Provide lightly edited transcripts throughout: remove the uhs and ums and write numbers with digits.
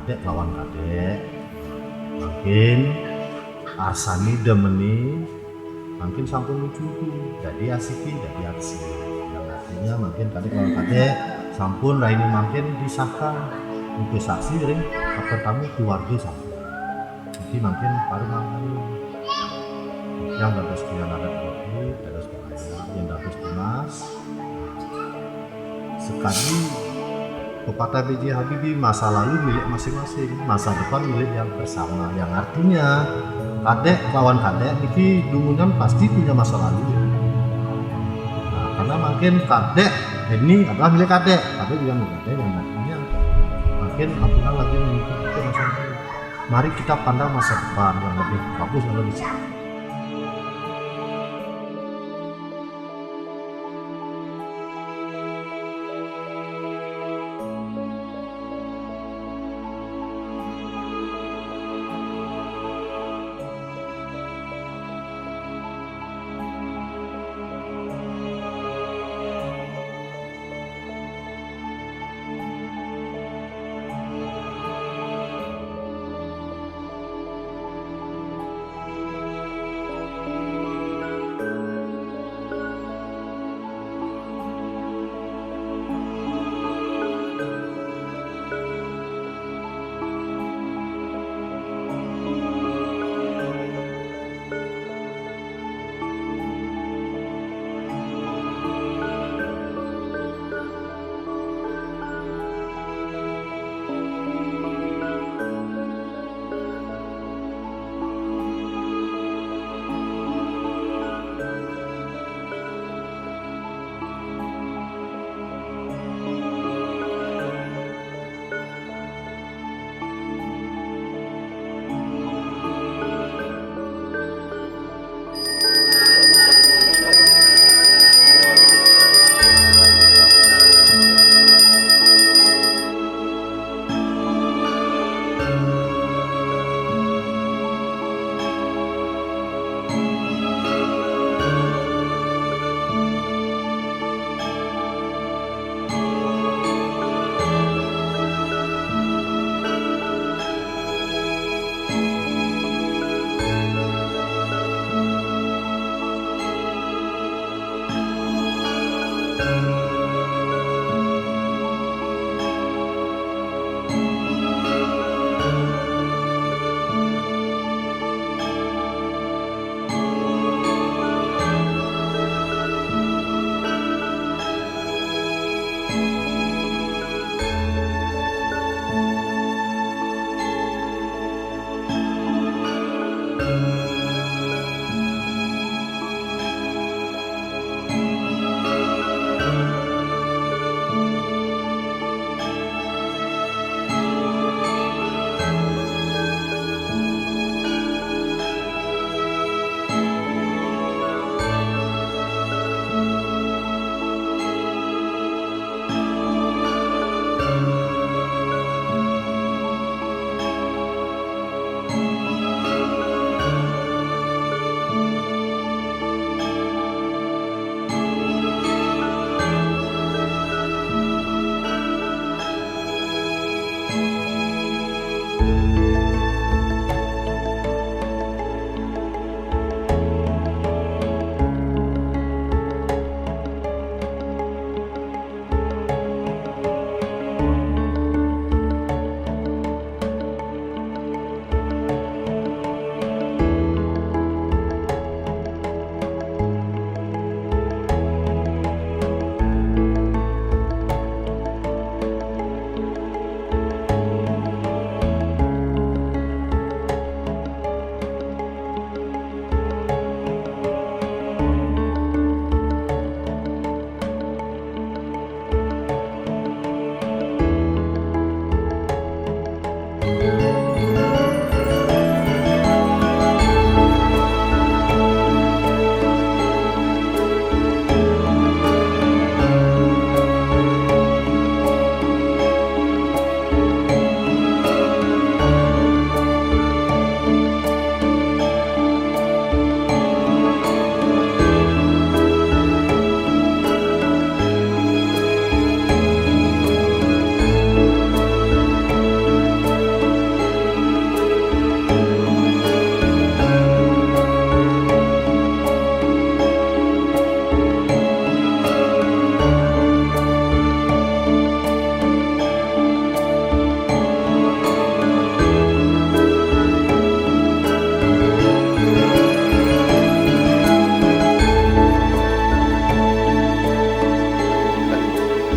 kadek lawan kadek, mungkin asani demeni, mungkin sampun lucu jadi asiki jadi aksi, yang artinya mungkin kadek lawan kadek sampun raini mungkin disahkan investasi ring pertama keluarga sampun, jadi mungkin paling mangkani yang dapat sekian ada kopi, dapat sekian yang dapat tunas sekali. Pepatah B.J. Habibie, masa lalu milik masing-masing, masa depan milik yang bersama, yang artinya kadek lawan kadek ini dulunya pasti punya masa lalu. Nah, karena makin kadek ini adalah milik kadek juga milik kadek, yang artinya makin aku lagi mengikuti masa lalu. Mari kita pandang masa depan yang lebih bagus, yang lebih cerah.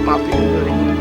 maafin dari